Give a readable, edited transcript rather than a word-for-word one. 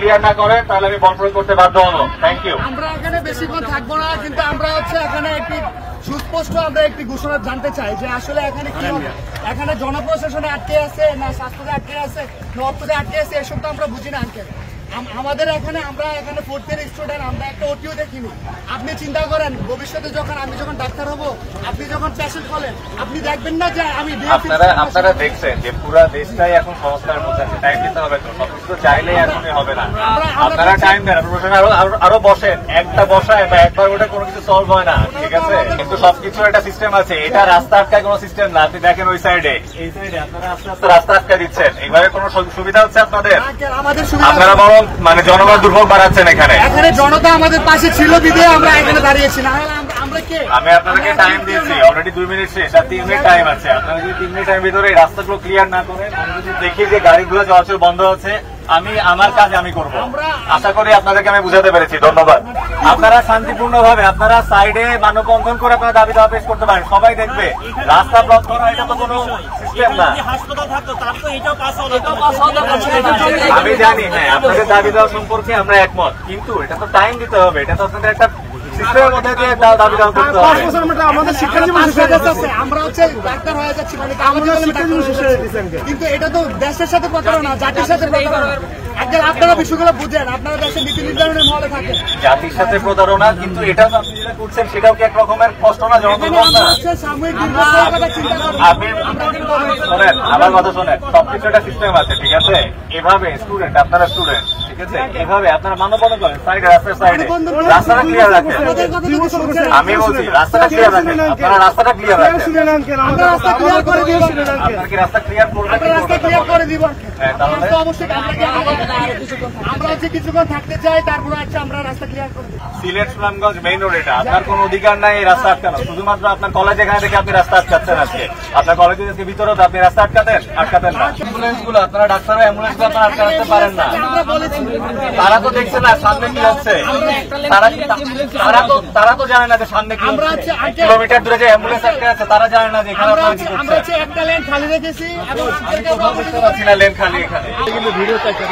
Clear না করেন তাহলে আমি বল প্রয়োগ করতে বাধ্য হবো। Thank you. আমরা এখানে বেশিক্ষণ থাকবো না, কিন্তু আমরা এখানে একটি সুস্পষ্ট আমরা একটি ঘোষণা জানতে চাই যে আসলে এখানে কি হবে। এখানে জনপ্রশাসনে আটকে আছে না স্বাস্থ্যতে আটকে আছে না অর্থতে আটকে আছে, এসব তো আমরা বুঝি না আঙ্কেল। আমাদের আমরা এখানে 4th ইয়ার স্টুডেন্ট, আমরা একটা ওটিও দেখিনি। আপনি চিন্তা করেন ভবিষ্যতে আমি যখন ডাক্তার হব, আপনি যখন পেশেন্ট হলেন, আপনি দেখবেন না যে আমি আপনারা দেখছেন যে পুরো দেশটাই এখন সংস্কারের মধ্যে আছে, টাইম দিতে হবে তো, সবকিছু চাইলেই এখনই হবে না। আপনারা টাইম দেন, আরো বসেন, একটা বসায় বা একবার ওটা কোনো কিছু সলভ হয় না, ঠিক আছে? কিন্তু সবকিছুর একটা সিস্টেম আছে, এটা রাস্তা আটকায় কোনো সিস্টেম না। আপনি দেখেন ওই সাইডে, এই সাইডে আপনারা আস্তে আস্তে রাস্তা আটকা দিচ্ছেন, এইভাবে কোনো সুবিধা হচ্ছে আপনাদের? আপনারা বরং মানে জনগণ দুর্ভোগ বাড়াচ্ছেন এখানে। জনতা আমাদের পাশে ছিল বিধে আমরা এখানে দাঁড়িয়েছি, না আমি আপনাদেরকে টাইম দিয়েছি, অলরেডি 2 মিনিট শেষ, আর 3 মিনিট টাইম আছে। আপনারা যদি 3 মিনিটের ভিতরে এই রাস্তাগুলো ক্লিয়ার না করেন, আমি যদি দেখি যে গাড়িগুলো চলাচল বন্ধ হচ্ছে, আমার কাজ আমি করব। আশা করি আপনাদেরকে আমি বুঝাতে পেরেছি। ধন্যবাদ। আপনারা শান্তিপূর্ণভাবে আপনারা সাইডে মানববন্ধন করে আপনারা দাবি দাওয়া পেশ করতে পারেন, সবাই দেখবে। রাস্তা ব্লক করা এটা তো কোনো সিস্টেম না। আমি জানি, হ্যাঁ, আপনাদের দাবি দেওয়া সম্পর্কে আমরা একমত, কিন্তু এটা তো টাইম দিতে হবে, এটা তো আপনাদের একটা সিস্টেমের মধ্যে দিয়ে দাবি দাওয়া করতে হবে। আমাদের শিক্ষা জীবন আমরা ডাক্তার হয়ে যাচ্ছি, মানে কিন্তু এটা তো দেশের সাথে প্রতারণা, জাতির সাথে প্রতারণা। আপনারা বিষয়গুলো বুঝেন, আপনারা দেশের নীতি নির্ধারণের মহলে থাকেন। জাতির সাথে প্রতারণা, কিন্তু এটাও আপনি যেটা করছেন সেটাও কি এক রকমের কষ্ট না? আপনি শোনেন, আমার কথা শোনেন, সবকিছু একটা সিস্টেম আছে, ঠিক আছে? এভাবে স্টুডেন্ট, আপনারা স্টুডেন্ট, ঠিক আছে? এভাবে আপনারা মানববন্ধন করেন, সাইডে রাস্তার সাইডে রাস্তাটা ক্লিয়ার রাখেন। আমি বলছি রাস্তাটা ক্লিয়ার রাখেন, আপনারা রাস্তাটা ক্লিয়ার রাখেন। রাস্তা ক্লিয়ার করে দিব, আপনারা কি রাস্তা ক্লিয়ার করবেন? রাস্তা ক্লিয়ার করে দিব। তাহলে অবশ্যই আমরা কিছুক্ষণ থাকতে চাই, তারপরে আমরা রাস্তা ক্লিয়ার করে দিব। সিলেট সুনামগঞ্জ মেইন রোড, এটা আপনার কোনো অধিকার নাই এই রাস্তা আটকানো। শুধুমাত্র আপনার কলেজ এখানে থেকে আপনি রাস্তা আটকাচ্ছেন। আজকে আপনার কলেজের ভিতরে তো আপনি রাস্তা আটকাতেন না। অ্যাম্বুলেন্স গুলো আপনারা ডাক্তার অ্যাম্বুলেন্স গুলো আপনারা আটকাতে পারেন না। তারা তো দেখছে না সামনে কি হচ্ছে, তারা তো জানে না যে সামনে কি হচ্ছে। কিলোমিটার দূরে যে অ্যাম্বুলেন্স আটকে আছে, তারা জানে না যে এখানে আপনারা কি করছেন। একটা লেন খালি রেখেছি, আমি তো বুঝতে পারছি না লেন খালি এখানে, কিন্তু ভিডিও চাইছে।